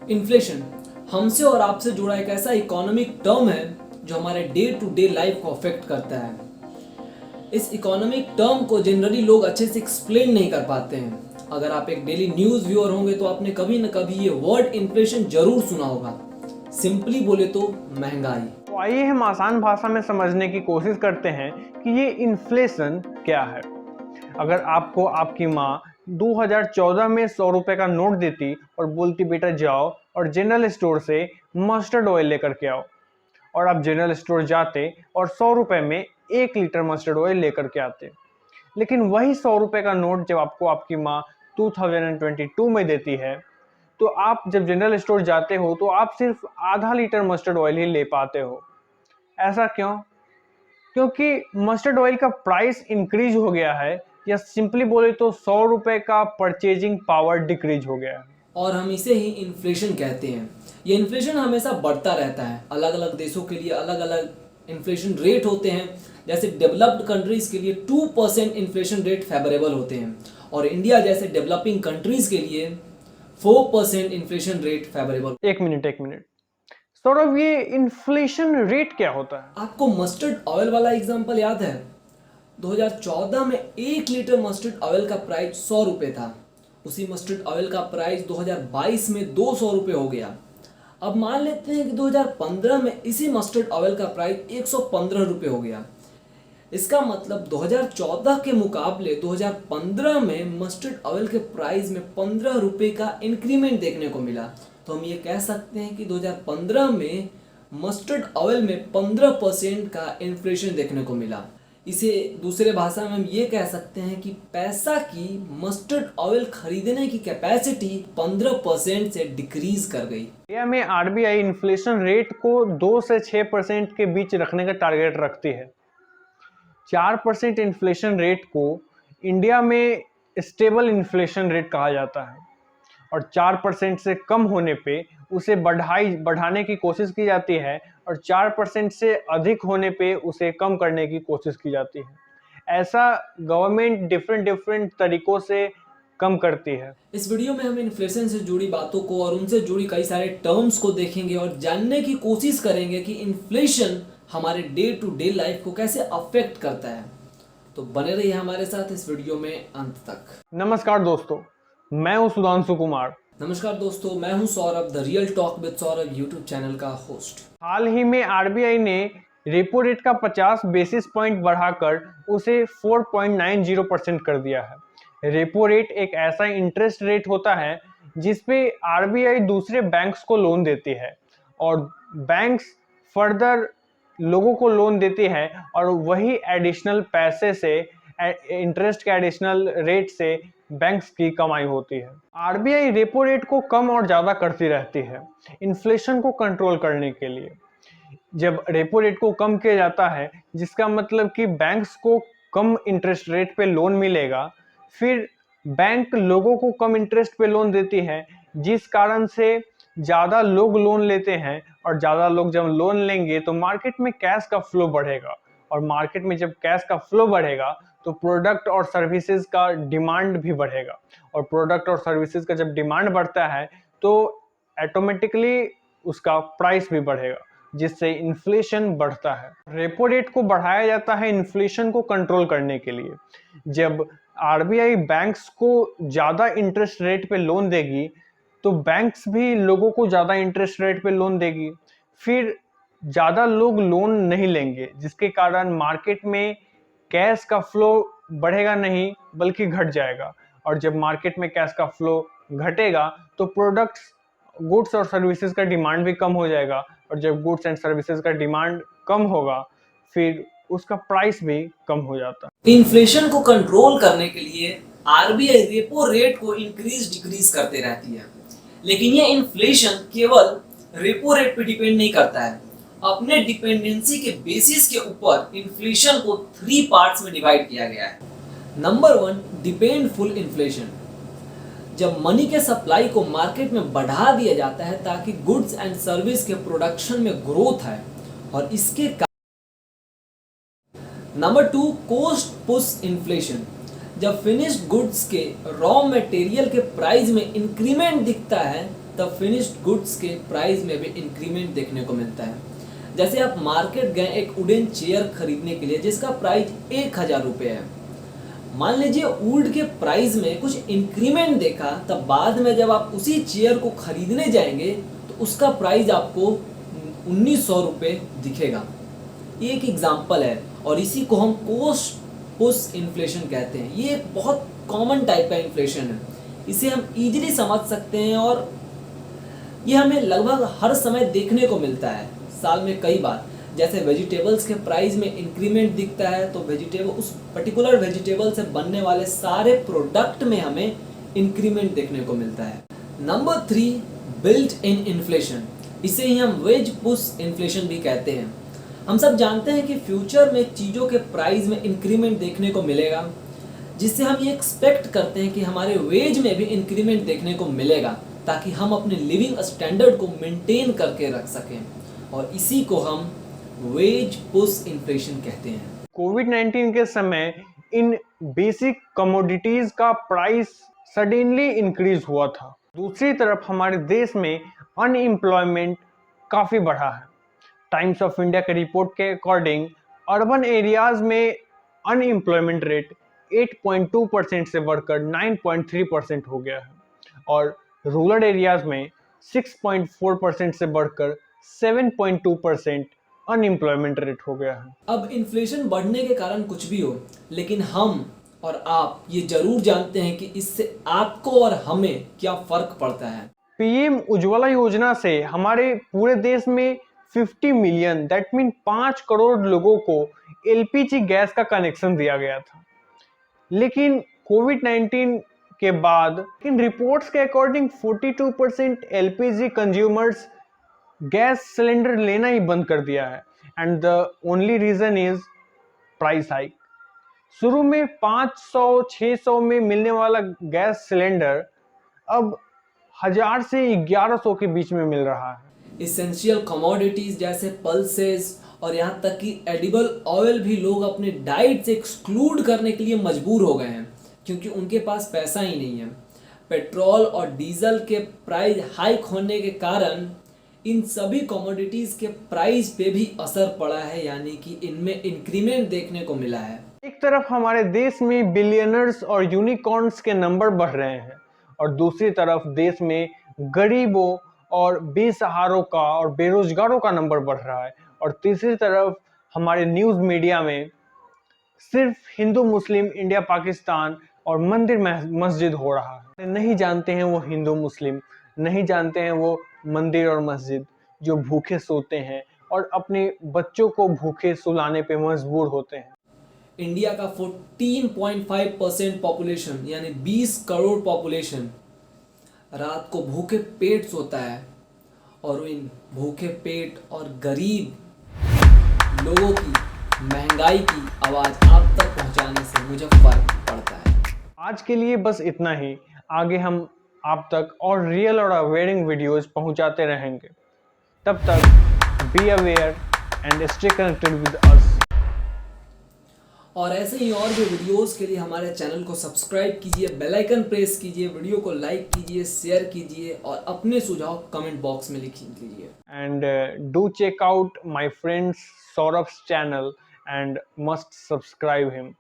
Inflation हमसे और आपसे जुड़ा एक ऐसा इकोनॉमिक टर्म है जो हमारे डे टू डे लाइफ को अफेक्ट करता है। इस इकोनॉमिक टर्म को जनरली लोग अच्छे से एक्सप्लेन नहीं कर पाते हैं। अगर आप एक डेली न्यूज़ व्यूअर होंगे तो आपने कभी न कभी ये वर्ड इन्फ्लेशन जरूर सुना होगा। सिंपली बोले तो महंगाई। तो आइए हम आसान भाषा में समझने की कोशिश करते हैं कि ये इन्फ्लेशन क्या है। अगर आपको आपकी माँ 2014 में 100 रुपए का नोट देती और बोलती बेटा जाओ और जनरल स्टोर से मस्टर्ड ऑयल लेकर के आओ, और आप जनरल स्टोर जाते और 100 रुपए में 1 लीटर मस्टर्ड ऑयल लेकर के आते, लेकिन वही 100 रुपए का नोट जब आपको आपकी माँ 2022 में देती है तो आप जब जनरल स्टोर जाते हो तो आप सिर्फ आधा लीटर मस्टर्ड ऑयल ही ले पाते हो। ऐसा क्यों? क्योंकि मस्टर्ड ऑयल का प्राइस इंक्रीज हो गया है, या सिंपली बोले तो 100 रुपए का परचेजिंग पावर डिक्रीज हो गया है। और हम इसे ही इन्फ्लेशन कहते हैं। ये इन्फ्लेशन हमेशा बढ़ता रहता है। अलग अलग देशों के लिए अलग अलग इन्फ्लेशन रेट होते हैं। जैसे डेवलप्ड कंट्रीज के लिए 2% इन्फ्लेशन रेट फेवरेबल होते हैं और इंडिया जैसे डेवलपिंग कंट्रीज के लिए 4% इन्फ्लेशन रेट फेवरेबल। एक मिनट सौरभ, ये इन्फ्लेशन रेट क्या होता है? आपको मस्टर्ड ऑयल वाला एग्जांपल याद है? 2014 में 1 लीटर मस्टर्ड ऑयल का प्राइस 100 रुपये था। उसी मस्टर्ड ऑयल का प्राइस 2022 में 200 रुपये हो गया। अब मान लेते हैं कि 2015 में इसी मस्टर्ड ऑयल का प्राइस 115 रुपये हो गया। इसका मतलब 2014 के मुकाबले 2015 में मस्टर्ड ऑयल के प्राइस में 15 रुपये का इंक्रीमेंट देखने को मिला। तो हम ये कह सकते हैं कि 2015 में मस्टर्ड ऑयल में 15% का इन्फ्लेशन देखने को मिला। इसे दूसरे भाषा में हम ये कह सकते हैं कि पैसा की मस्टर्ड ऑयल खरीदने की कैपेसिटी 15% से डिक्रीज कर गई। इंडिया में आरबीआई इन्फ्लेशन रेट को 2 से 6% के बीच रखने का टारगेट रखती है। 4% इन्फ्लेशन रेट को इंडिया में स्टेबल इन्फ्लेशन रेट कहा जाता है, और 4% से कम होने पे उसे बढ़ाने की कोशिश की जाती है, और 4% से अधिक होने पे उसे कम करने की कोशिश की जाती है। ऐसा गवर्नमेंट डिफरेंट तरीकों से कम करती है। इस वीडियो में हम इन्फ्लेशन से जुड़ी बातों को और उनसे जुड़ी कई सारे टर्म्स को देखेंगे और जानने की कोशिश करेंगे कि इन्फ्लेशन हमारे डे टू डे लाइफ को कैसे अफेक्ट करता है। तो बने रहिए हमारे साथ इस वीडियो में अंत तक। नमस्कार दोस्तों, मैं हूं सुधांशु कुमार। नमस्कार दोस्तों, मैं हूं Saurabh, the real talk with Saurabh YouTube channel का होस्ट। हाल ही में आरबीआई ने रेपो रेट का 50 बेसिस पॉइंट बढ़ाकर उसे 4.90% कर दिया है। रेपो रेट एक ऐसा इंटरेस्ट रेट होता है जिसपे आरबीआई दूसरे बैंक्स को लोन देती है, और बैंक्स फर्दर लोगों को लोन देती है, और वही एडिशनल पैसे से, इंटरेस्ट के एडिशनल रेट से बैंक्स की कमाई होती है। आरबीआई रेपो रेट को कम और ज़्यादा करती रहती है इन्फ्लेशन को कंट्रोल करने के लिए। जब रेपो रेट को कम किया जाता है, जिसका मतलब कि बैंक्स को कम इंटरेस्ट रेट पे लोन मिलेगा, फिर बैंक लोगों को कम इंटरेस्ट पे लोन देती है, जिस कारण से ज़्यादा लोग लोन लेते हैं, और ज़्यादा लोग जब लोन लेंगे तो मार्केट में कैश का फ्लो बढ़ेगा, और मार्केट में जब कैश का फ्लो बढ़ेगा तो प्रोडक्ट और सर्विसेज का डिमांड भी बढ़ेगा, और प्रोडक्ट और सर्विसेज का जब डिमांड बढ़ता है तो ऑटोमेटिकली उसका प्राइस भी बढ़ेगा, जिससे इन्फ्लेशन बढ़ता है। रेपो रेट को बढ़ाया जाता है इन्फ्लेशन को कंट्रोल करने के लिए। जब आरबीआई बैंक्स को ज़्यादा इंटरेस्ट रेट पे लोन देगी तो बैंक्स भी लोगों को ज़्यादा इंटरेस्ट रेट पे लोन देगी, फिर ज़्यादा लोग लोन नहीं लेंगे, जिसके कारण मार्केट में कैश का फ्लो बढ़ेगा नहीं बल्कि घट जाएगा, और जब मार्केट में कैश का फ्लो घटेगा तो प्रोडक्ट्स, गुड्स और सर्विसेज का डिमांड भी कम हो जाएगा, और जब गुड्स एंड सर्विसेज का डिमांड कम होगा फिर उसका प्राइस भी कम हो जाता है। इन्फ्लेशन को कंट्रोल करने के लिए आरबीआई रेपो रेट को इंक्रीज डिक्रीज करते रहती है, लेकिन ये इन्फ्लेशन केवल रेपो रेट पे डिपेंड नहीं करता है। अपने डिपेंडेंसी के बेसिस के ऊपर इन्फ्लेशन को 3 पार्ट्स में डिवाइड किया गया है। नंबर 1, डिपेंडफुल इन्फ्लेशन। जब मनी के सप्लाई को मार्केट में बढ़ा दिया जाता है ताकि गुड्स एंड सर्विस के प्रोडक्शन में ग्रोथ है, और इसके नंबर 2, कॉस्ट पुश इन्फ्लेशन। जब फिनिश्ड गुड्स के रॉ मटेरियल के प्राइस में इंक्रीमेंट दिखता है तब फिनिश्ड गुड्स के प्राइस में भी इंक्रीमेंट देखने को मिलता है। जैसे आप मार्केट गए एक वुडन चेयर खरीदने के लिए जिसका प्राइस 1000 रुपये है, मान लीजिए वुड के प्राइस में कुछ इंक्रीमेंट देखा, तब बाद में जब आप उसी चेयर को खरीदने जाएंगे तो उसका प्राइस आपको 1900 रुपये दिखेगा। ये एक एग्जाम्पल है और इसी को हम कॉस्ट पुश इन्फ्लेशन कहते हैं। ये एक बहुत कॉमन टाइप का इन्फ्लेशन है, इसे हम इजीली समझ सकते हैं और ये हमें लगभग हर समय देखने को मिलता है, साल में कई बार। जैसे वेजिटेबल्स के प्राइस में इंक्रीमेंट दिखता है तो वेजिटेबल, उस पर्टिकुलर वेजिटेबल से बनने वाले सारे प्रोडक्ट में हमें इंक्रीमेंट देखने को मिलता है। नंबर 3, बिल्ट इन इन्फ्लेशन, इसे ही हम वेज पुश इन्फ्लेशन भी कहते हैं। हम सब जानते हैं कि फ्यूचर में चीज़ों के प्राइस में इंक्रीमेंट देखने को मिलेगा, जिससे हम ये एक्सपेक्ट करते हैं कि हमारे वेज में भी इंक्रीमेंट देखने को मिलेगा, ताकि हम अपने लिविंग स्टैंडर्ड को मेंटेन करके रख सकें, और इसी को हम वेज पुश इन्फ्लेशन कहते हैं। कोविड-19 के समय इन बेसिक कमोडिटीज का प्राइस सडनली इंक्रीज हुआ था। दूसरी तरफ हमारे देश में अनएम्प्लॉयमेंट काफ़ी बढ़ा है। टाइम्स ऑफ इंडिया के रिपोर्ट के अकॉर्डिंग अर्बन एरियाज में अनएम्प्लॉयमेंट रेट 8.2% से बढ़कर 9.3% हो गया है और रूरल एरियाज में 6.4% से बढ़कर 7.2% अनएम्प्लॉयमेंट रेट हो गया है। अब इन्फ्लेशन बढ़ने के कारण कुछ भी हो, लेकिन हम और आप ये जरूर जानते हैं कि इससे आपको और हमें क्या फर्क पड़ता है। पीएम उज्ज्वला योजना से हमारे पूरे देश में 50 मिलियन, दैट मीन 5 करोड़ लोगों को एलपीजी गैस का कनेक्शन दिया गया था। लेकिन कोविड-19 के बाद इन रिपोर्ट्स के according 42% LPG consumers gas cylinder लेना ही बंद कर दिया है and the only reason is price hike. शुरू में 500-600 में मिलने वाला गैस सिलेंडर अब 1000 से 1100 के बीच में मिल रहा है। इसेंशियल कमोडिटीज जैसे पल्सेस और यहाँ तक कि एडिबल ऑयल भी लोग अपने डाइट से एक्सक्लूड करने के लिए मजबूर हो गए हैं, क्योंकि उनके पास पैसा ही नहीं है। पेट्रोल और डीजल के प्राइस हाइक होने के कारण इन सभी कमोडिटीज के प्राइस पे भी असर पड़ा है, यानी कि इनमें इंक्रीमेंट देखने को मिला है। एक तरफ हमारे देश में बिलियनर्स और यूनिकॉर्न्स के नंबर बढ़ रहे हैं और दूसरी तरफ देश में गरीबों और बेसहारों का और बेरोजगारों का नंबर बढ़ रहा है और तीसरी तरफ हमारे न्यूज़ मीडिया में सिर्फ हिंदू मुस्लिम, इंडिया पाकिस्तान और मंदिर मस्जिद हो रहा है। नहीं जानते हैं वो हिंदू मुस्लिम, नहीं जानते हैं वो मंदिर और मस्जिद जो भूखे सोते हैं और अपने बच्चों को भूखे सुलाने पे मजबूर होते हैं। इंडिया का 14.5% पॉपुलेशन यानी 20 करोड़ पॉपुलेशन रात को भूखे पेट सोता है, और इन भूखे पेट और गरीब लोगों की महंगाई की आवाज़ आप तक पहुंचाने से मुझे फर्क पड़ता है। आज के लिए बस इतना ही। आगे हम आप तक और रियल और अवेयरिंग वीडियोस पहुंचाते रहेंगे। तब तक be aware and stay connected with us. और ऐसे ही और भी वीडियोस के लिए हमारे चैनल को सब्सक्राइब कीजिए, बेल आइकन प्रेस कीजिए, वीडियो को लाइक कीजिए, शेयर कीजिए और अपने सुझाव कमेंट बॉक्स में लिख लीजिए। And do check out my friends Saurabh's channel and must subscribe him.